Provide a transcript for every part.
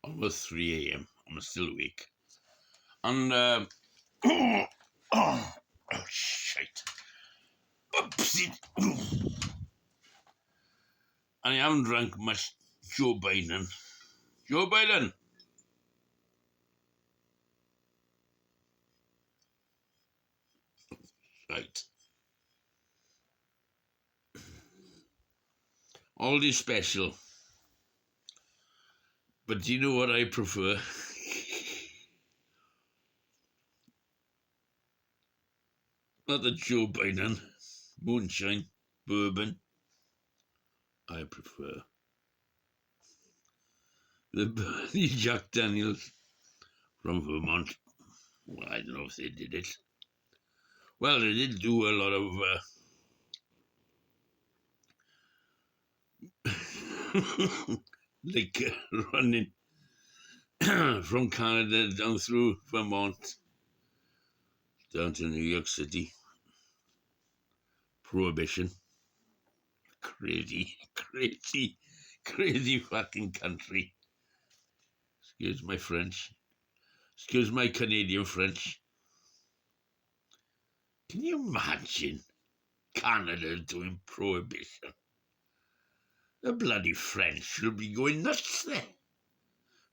almost 3 a.m. I'm still awake. And, oh, shit. Oopsie. And I haven't drank much Joe Biden. Joe Biden. Right. All this special. But do you know what I prefer? Not the Joe Biden. Moonshine. Bourbon. I prefer the Bernie Jack Daniels from Vermont. Well, I don't know if they did it. Well, they did do a lot of like running from Canada down through Vermont down to New York City. Prohibition. Crazy, crazy, crazy fucking country. Excuse my French. Excuse my Canadian French. Can you imagine Canada doing prohibition? The bloody French will be going nuts there.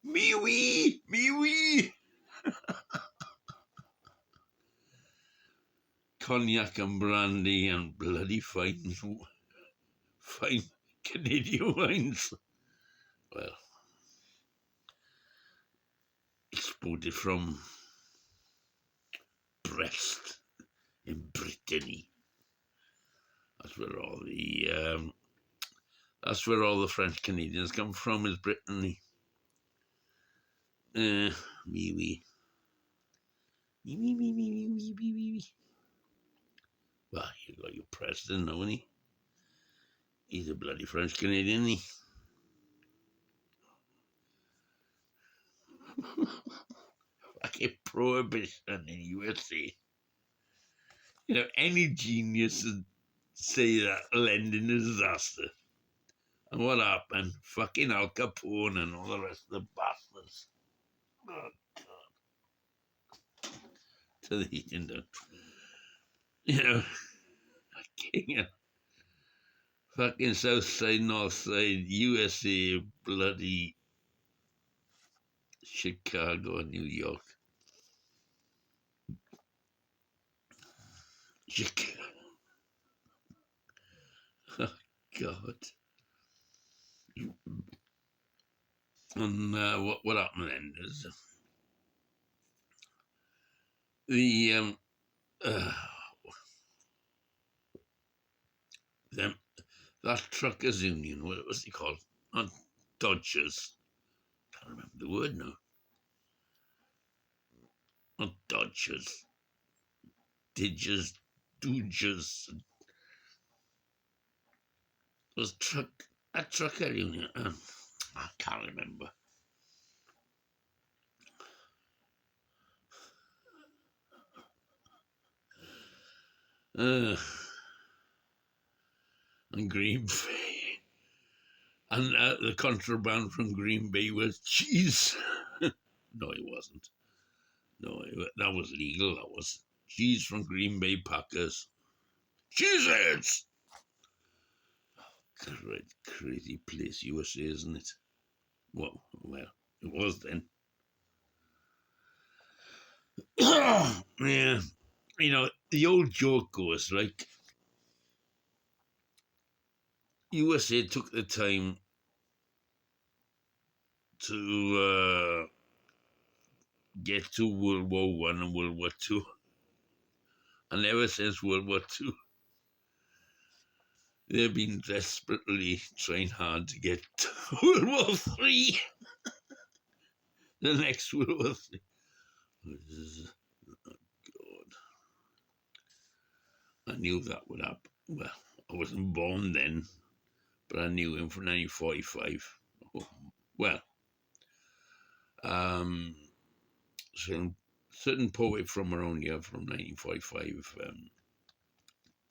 Me wee, me wee. Cognac and brandy and bloody fine Canadian wines. Well, exported from Brest in Brittany. That's where all the French Canadians come from, is Brittany. Me wee. Me wee wee wee wee wee wee wee. Well, you got your president, haven't he? He's a bloody French Canadian, he. Fucking prohibition in USA. You know, any genius would say that lending is a disaster. And what happened? Fucking Al Capone and all the rest of the bastards. Oh, God. To the heating down. You know, king of fucking South Side, North Side, USA, bloody Chicago and New York. Chicago. Oh, God. And what happened then is the them that truckers union, what was it called? Not Dodgers. Can't remember the word now. Not Dodgers. Didgers, Doogers. Was a trucker union. I can't remember. And Green Bay. And the contraband from Green Bay was cheese. No, it wasn't. No, that was legal. That was cheese from Green Bay Packers. Cheeseheads! Crazy place, USA, isn't it? Well, it was then. Yeah, you know, the old joke goes, right? USA took the time to get to World War One and World War Two, and ever since World War Two, they've been desperately trying hard to get to World War Three, the next World War Three. Oh God, I knew that would happen. Well, I wasn't born then, but I knew him from 1945. Oh, well, certain poet from around here from 1945,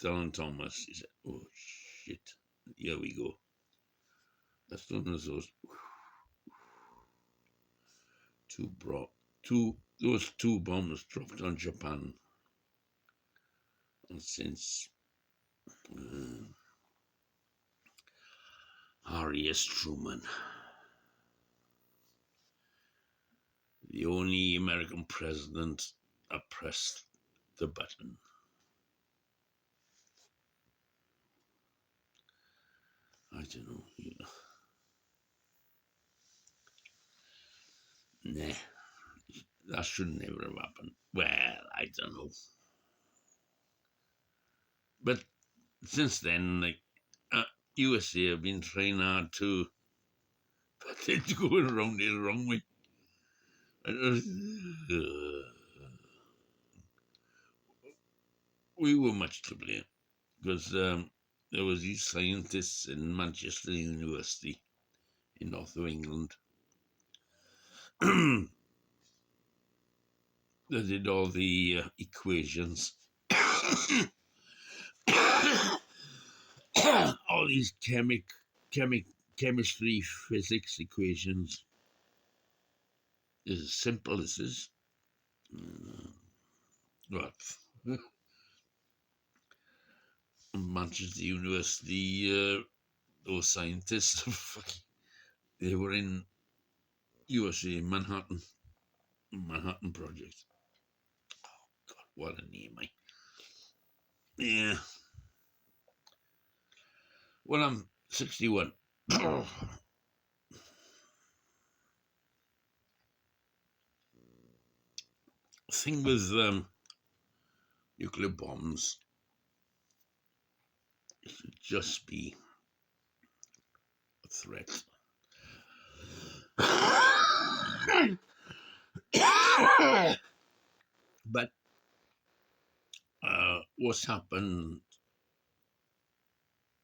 Dylan Thomas, he said, "Oh shit, here we go." As soon as those those two bombs dropped on Japan, and since R.E.S. Truman, the only American president that pressed the button. I don't know, Nah, that should never have happened. Well, I don't know. But since then, USA have been trying hard to, but it's going around it the wrong way. We were much to blame because there was these scientists in Manchester University in north of England that did all the equations, all these chemistry, physics equations. As simple as this. Well, Manchester University, those scientists, they were in USA Manhattan Project. Oh God, what a name, Yeah. Well, I'm 61. Thing with nuclear bombs, it should just be a threat. But what's happened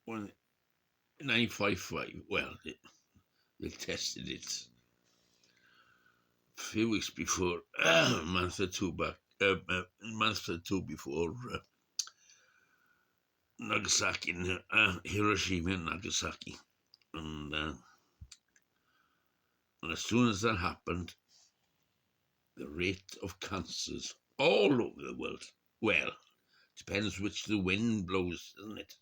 when 955? Well, they tested it a few weeks before, a month or two before Nagasaki, Hiroshima and Nagasaki. And as soon as that happened, the rate of cancers all over the world, well, depends which the wind blows, doesn't it?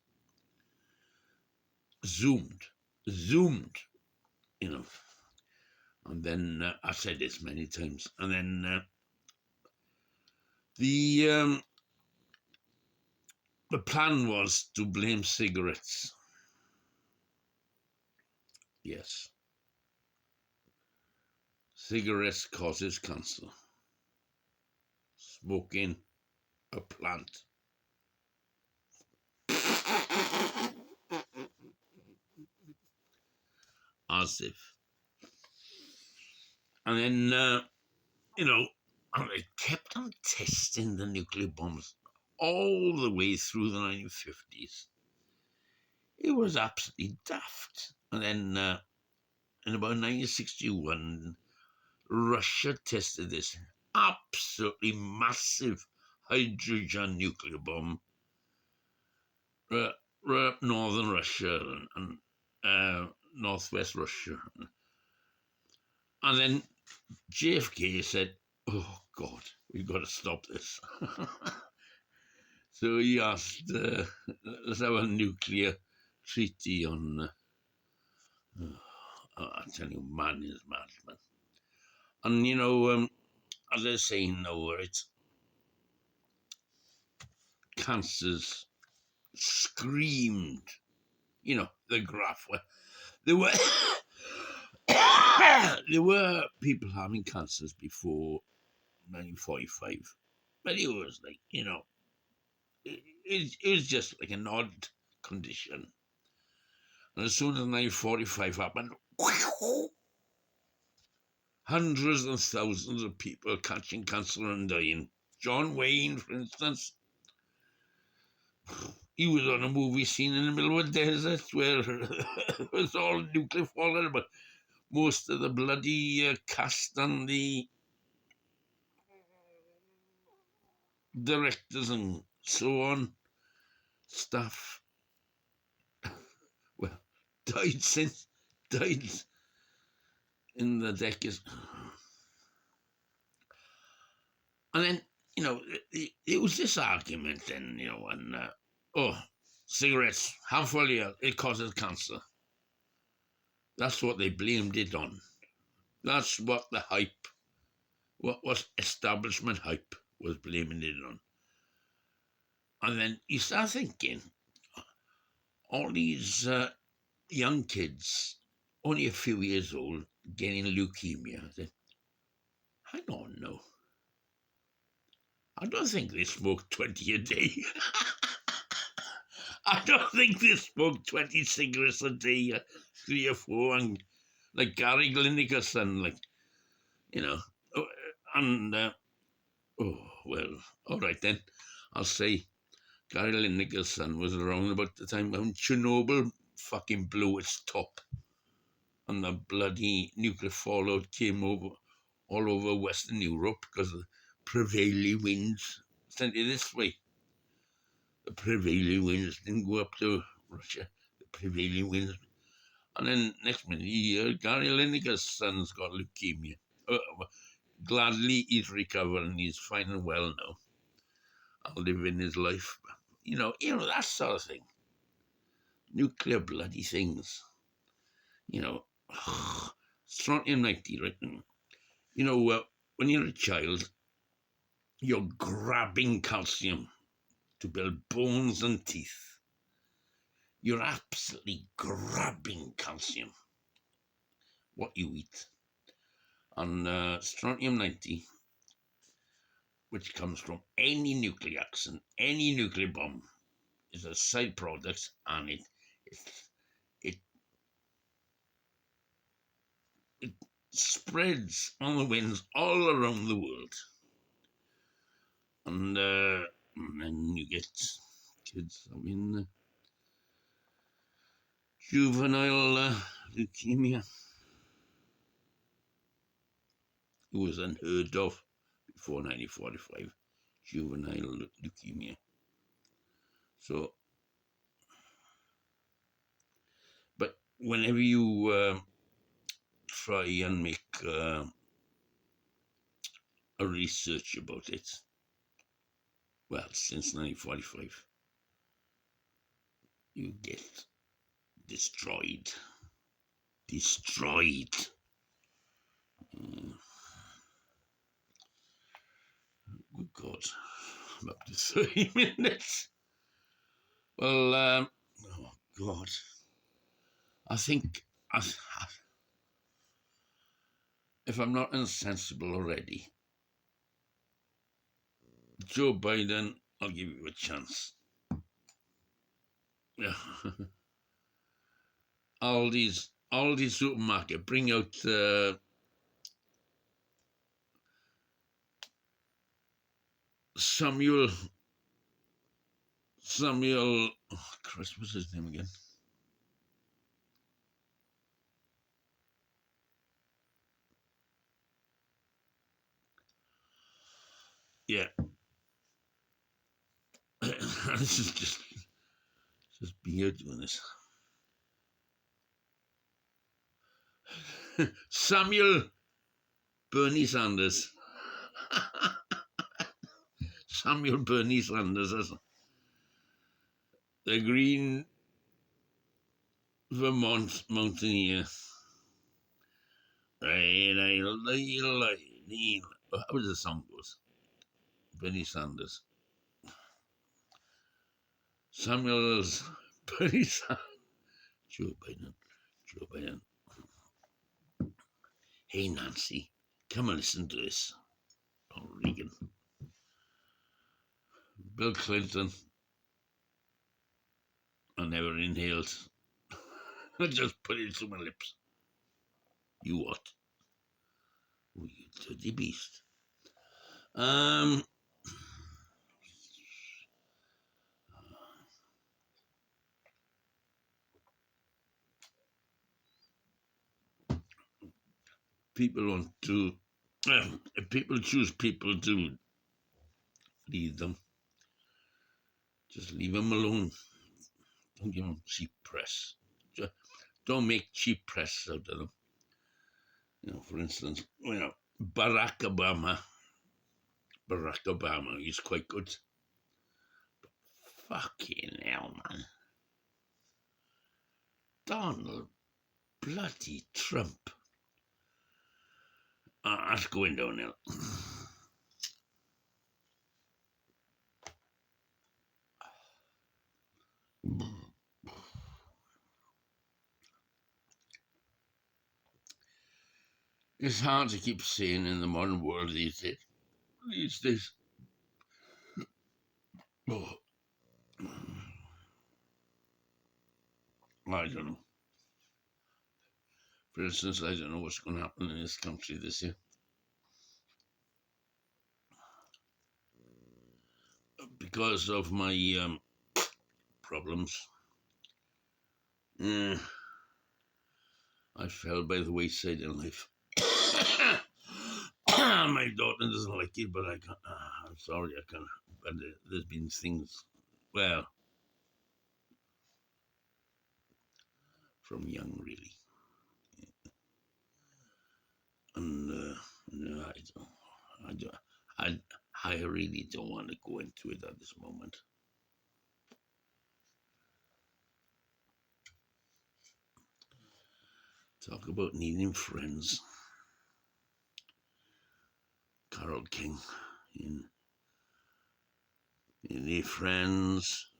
Zoomed, you know. And then I've said this many times. And then the plan was to blame cigarettes. Yes, cigarettes causes cancer. Smoking a plant. As if. And then, and they kept on testing the nuclear bombs all the way through the 1950s. It was absolutely daft. And then in about 1961, Russia tested this absolutely massive hydrogen nuclear bomb. Northern Russia and northwest Russia. And then JFK said, "Oh God, we've got to stop this." So he asked, let's have a nuclear treaty on. I tell you, man is mad, man. And as they're saying now, it's cancers screamed. The graph where there were there were people having cancers before 1945, but it was like it was just like an odd condition. And as soon as 1945 happened, hundreds and thousands of people catching cancer and dying. John Wayne, for instance, he was on a movie scene in the middle of a desert where it was all nuclear fallout, but most of the bloody cast and the directors and so on, staff, well, died in the decades. And then, it was this argument then, and, oh, cigarettes, harmful, yeah, it causes cancer. That's what they blamed it on. That's what the hype, what was establishment hype, was blaming it on. And then you start thinking, all these young kids, only a few years old, getting leukemia. I don't know. I don't think they smoke 20 a day. I don't think they smoke 20 cigarettes a day, 3 or 4, and like Gary Lineker's son, Oh, and, oh, well, all right then. I'll say Gary Lineker's son was around about the time when Chernobyl fucking blew its top and the bloody nuclear fallout came over all over Western Europe because the prevailing winds sent it this way. The prevailing winds didn't go up to Russia. The prevailing winds. And then next minute, Gary Lineker's son's got leukemia. Gladly, he's recovering. He's fine and well now. I'll live in his life. That sort of thing. Nuclear bloody things. Strontium-90, right? When you're a child, you're grabbing calcium to build bones and teeth. You're absolutely grabbing calcium, what you eat. And strontium-90, which comes from any nuclear accident, any nuclear bomb, is a side product, and it spreads on the winds all around the world. And then you get kids having juvenile leukemia. It was unheard of before 1945, juvenile leukemia. So, but whenever you try and make a research about it, well, since 1945, you get destroyed. Good God, I'm up to 30 minutes. Well, oh God, I think if I'm not insensible already, Joe Biden, I'll give you a chance. Yeah. Aldi's supermarket, bring out Samuel, oh Christ, what's his name again? Yeah. This is just beer doing this. Samuel Bernie Sanders. Samuel Bernie Sanders, the Green Vermont mountaineer. How does the song goes? Bernie Sanders. Samuel's Bernie Sanders. Joe Biden. Hey, Nancy, come and listen to this. Ronald Reagan. Bill Clinton. I never inhaled. I just put it to my lips. You what? Oh, you dirty beast. People want to, if people choose people to lead them, just leave them alone. Don't give them cheap press. Just don't make cheap press out of them. For instance, Barack Obama Barack Obama. He's quite good. Fucking hell, man. Donald bloody Trump. That's going downhill. It's hard to keep saying in the modern world these days. Oh, I don't know. For instance, I don't know what's going to happen in this country this year because of my problems. I fell by the wayside in life. My daughter doesn't like it, but I can't. I'm sorry, I can't. But there's been things, well, from young, really. And no, I really don't want to go into it at this moment. Talk about needing friends. Carol King in the friends.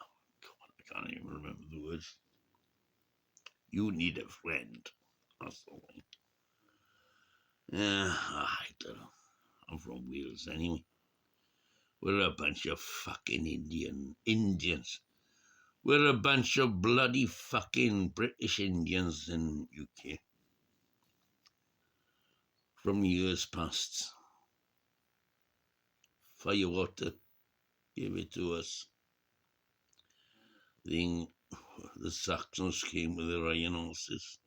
Oh, God, I can't even remember the words. You need a friend. That's the way. Yeah, I don't know. I'm from Wales anyway. We're a bunch of fucking Indians. We're a bunch of bloody fucking British Indians in UK. From years past. Firewater gave it to us. The Saxons came with their iron horses.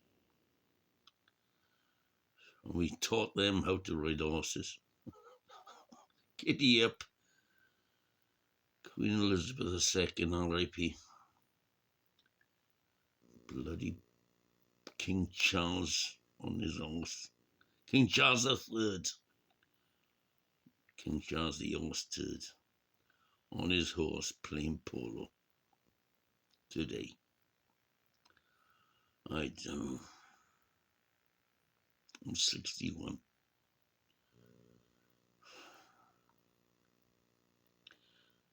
And we taught them how to ride horses. Giddy up. Queen Elizabeth II, R.I.P. Bloody King Charles on his horse. King Charles III. King Charles the horse turd. On his horse playing polo. Today. I don't know. I'm 61.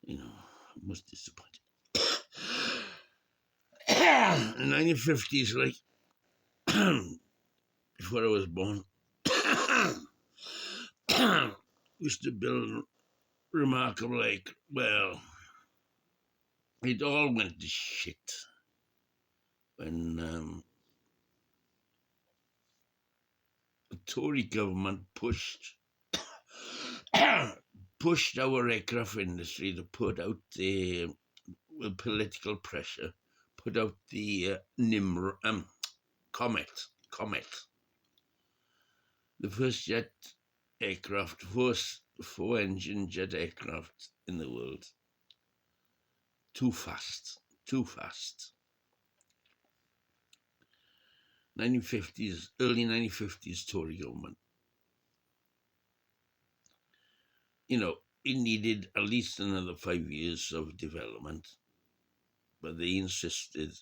You know, I was disappointed. In the 1950s, like, before I was born, used to build remarkable, like, well, it all went to shit when the Tory government pushed our aircraft industry to put out the with political pressure, put out the Comet, the first jet aircraft, first four-engine jet aircraft in the world. Too fast. 1950s, early 1950s Tory government. You know, it needed at least another 5 years of development, but they insisted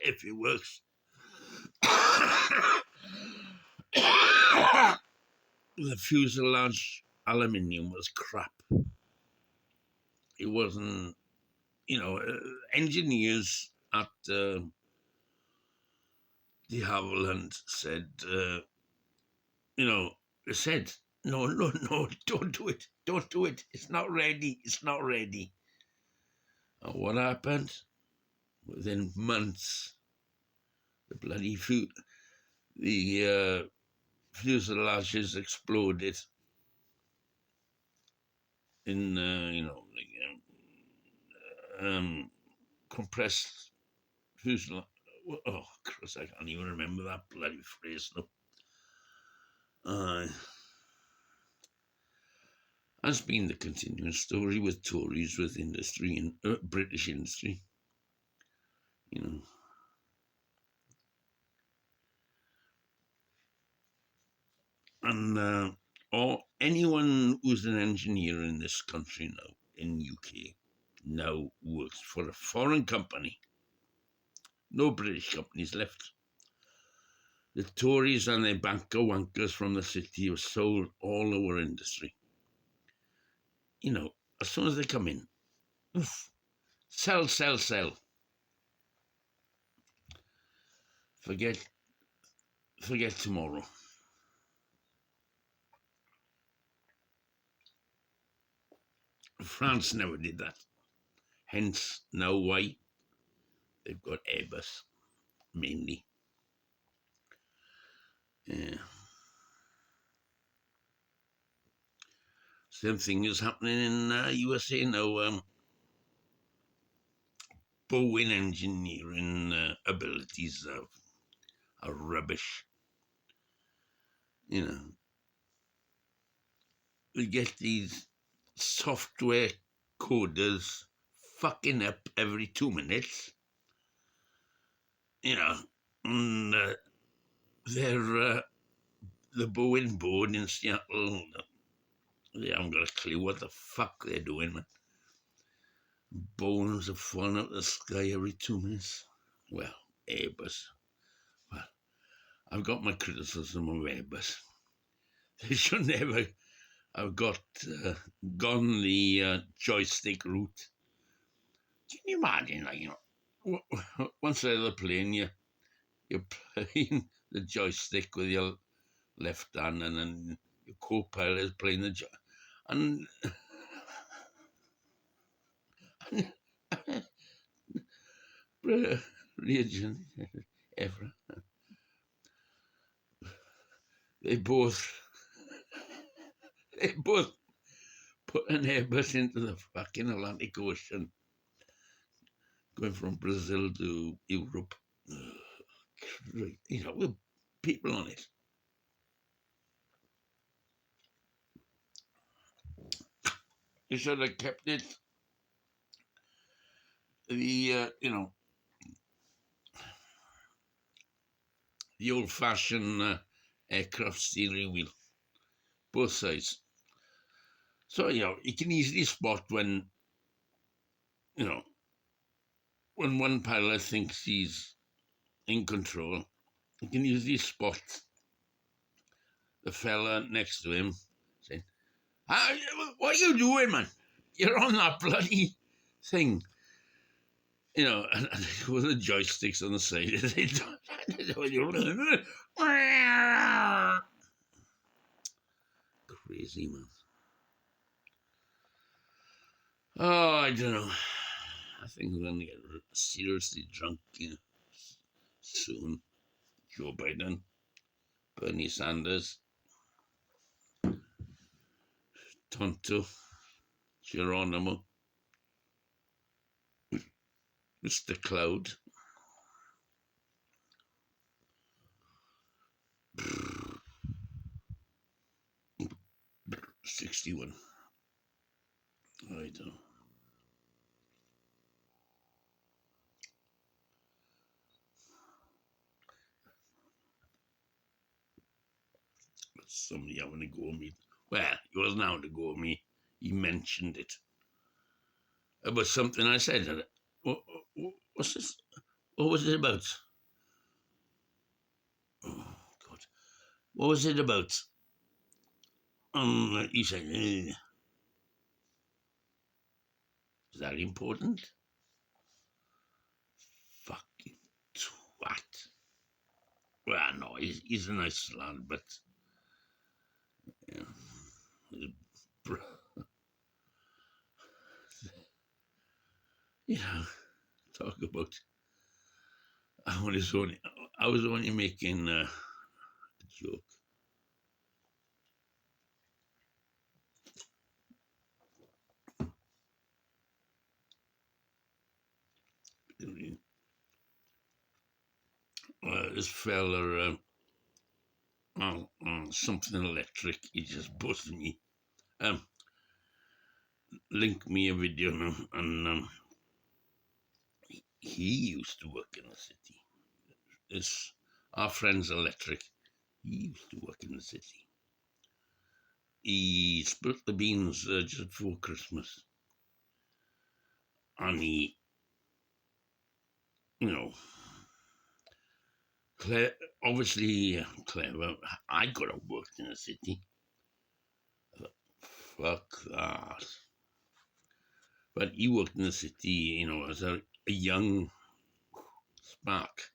if it works, the fuselage aluminium was crap. It wasn't, you know, engineers at de Havilland said, you know, they said, no, don't do it. It's not ready. And what happened? Within months, the bloody fuselages exploded in, you know, like, compressed fuselage. Oh, Christ, I can't even remember that bloody phrase now. Has been the continuing story with Tories, with industry and British industry. You know, and or anyone who's an engineer in this country now, in UK, now works for a foreign company. No British companies left. The Tories and their banker wankers from the city have sold all our industry. You know, as soon as they come in, oof, sell, sell, sell. Forget tomorrow. France never did that. Hence, now why? They've got Airbus, mainly. Yeah. Same thing is happening in USA now. Boeing engineering abilities are rubbish. You know, we get these software coders fucking up every 2 minutes. You know, and they're the Boeing board in Seattle. They haven't got a clue what the fuck they're doing, man. Bones are falling out of the sky every 2 minutes. Well, Airbus. Well, I've got my criticism of Airbus. They should never have gone the joystick route. Can you imagine, like, you know, once out of the plane, you're playing the joystick with your left hand, and then your co-pilot is playing the and religion ever. They both put an Airbus into the fucking Atlantic Ocean, going from Brazil to Europe. You know, with people on it. You should have kept it the old-fashioned aircraft steering wheel, both sides. So, you know, you can easily spot when, you know, when one pilot thinks he's in control, you can usually spot the fella next to him saying, what are you doing, man? You're on that bloody thing. You know, and with the joysticks on the side, crazy, man. Oh, I don't know. I think we're going to get seriously drunk, you know, soon. Joe Biden, Bernie Sanders, Tonto, Geronimo, Mr. Cloud. 61. I don't know. Somebody having a go at me. Well, he wasn't having a go at me. He mentioned it. About something I said. What's this? What was it about? Oh, God. What was it about? He said, is that important? Fucking twat. Well, no, he's a nice lad, but yeah, you know, talk about. I was only making a joke. This fella, something electric, he just busted me. Link me a video now, and he used to work in the city. This our friend's electric. He used to work in the city. he split the beans just before Christmas, and he, you know, obviously clever. I could have worked in a city. Fuck that. But he worked in the city, as a young spark,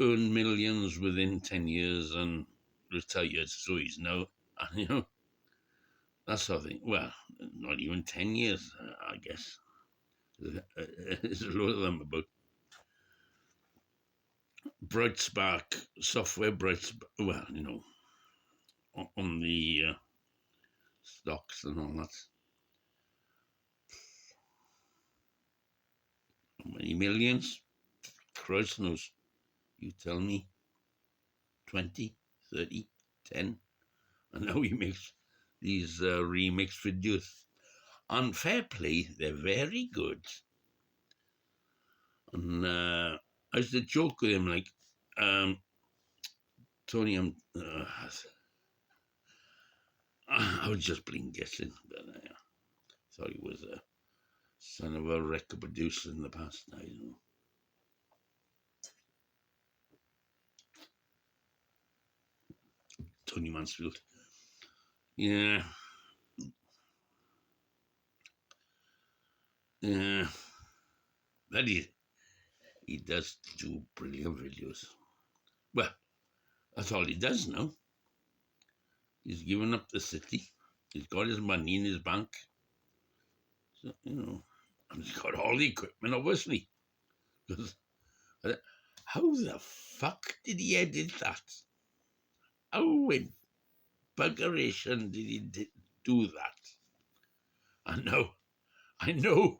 earned millions within 10 years and retired. So he's now, that's sort of thing. Well, not even 10 years, I guess. There's a lot of them about. Bright Spark software, well, on the stocks and all that. How many millions? Christ knows. You tell me. 20, 30, 10. And now he makes these remix videos. On fair play, they're very good. And I used to joke with him like, Tony, I was just plain guessing, but thought he was a son of a record producer in the past. I don't know. Tony Mansfield. Yeah. Yeah. But he does do brilliant videos. Well, that's all he does now. He's given up the city. He's got his money in his bank. So, and he's got all the equipment, obviously. Because how the fuck did he edit that? How in buggeration did he do that? I know.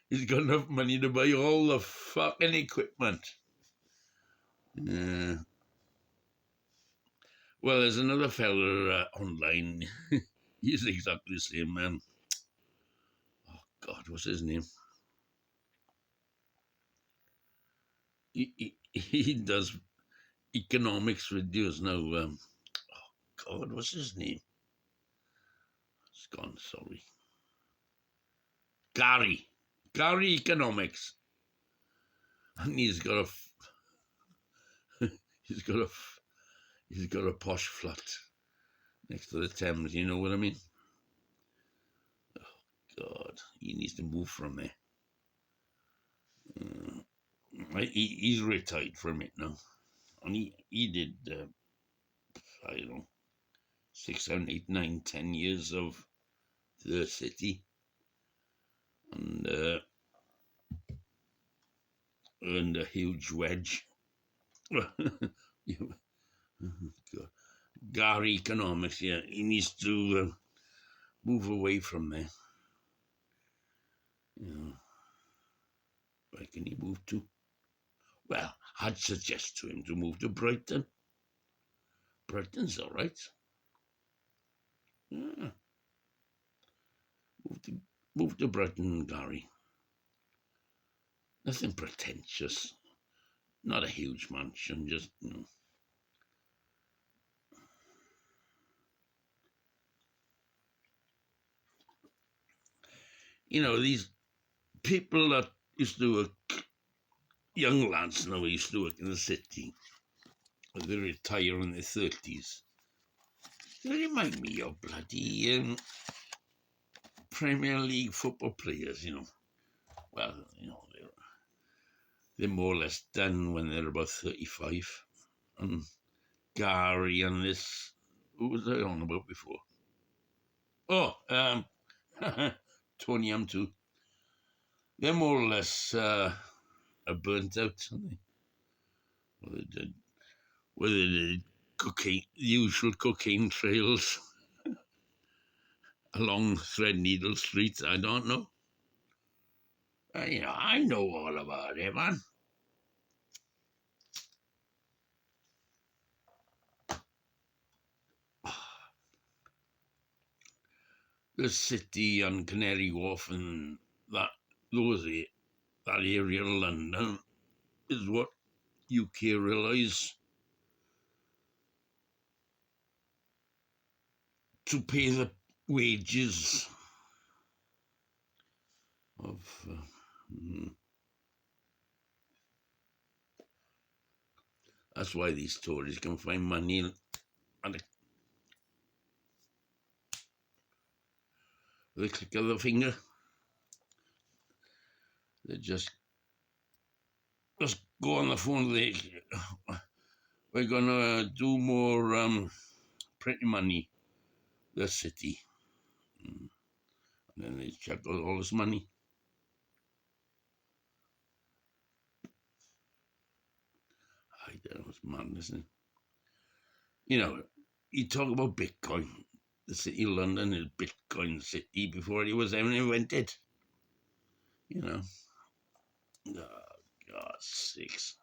He's got enough money to buy all the fucking equipment. Well, there's another fella online. He's exactly the same man. Oh, God, what's his name? He does economics videos now. Oh, God, what's his name? It's gone, sorry. Gary Economics. And he's got a posh flat next to the Thames, you know what I mean? Oh, God, he needs to move from there. He's retired from it now. And he did, I don't know, 6, 7, 8, 9, 10 years of the city. And earned a huge wedge. Gary Economics, yeah, he needs to move away from there. Where can he move to? Well, I'd suggest to him to move to Brighton. Brighton's all right. Yeah. Move to Brighton, Gary. Nothing pretentious. Not a huge mansion, just, these people that used to work, young lads now used to work in the city, they retire in their 30s. They remind me of bloody Premier League football players, Well, they're more or less done when they're about 35. And Gary and this, who was I on about before? Oh, Tony M2. They're more or less are burnt out, aren't they? Whether they did cocaine, usual cocaine trails along Threadneedle Street, I don't know. I know all about it, man. The city and Canary Wharf and that area of London is what UK realise. to pay the wages of. That's why these Tories can find money at the click of the finger. They just go on the phone. We're gonna do more printing money. The city, and then they chuck all this money. I don't know, it's madness, isn't it? You know, you talk about Bitcoin. The city of London is Bitcoin City before it was ever invented. You know, oh, God's sakes.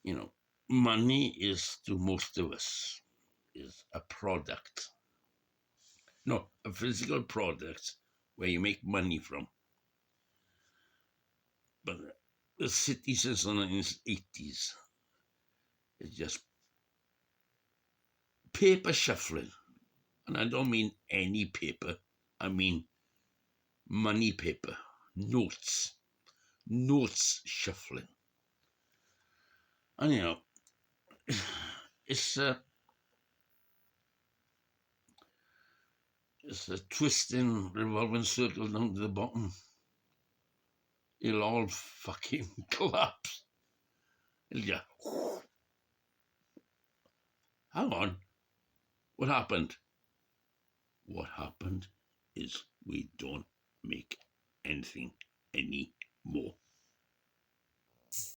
You know, money is to most of us is a product. No, a physical product where you make money from. But the city since the 1980s is just paper shuffling. And I don't mean any paper. I mean money paper, notes shuffling. And you know, it's a twisting, revolving circle down to the bottom. It'll all fucking collapse. It'll just, hang on, what happened? What happened is we don't make anything anymore.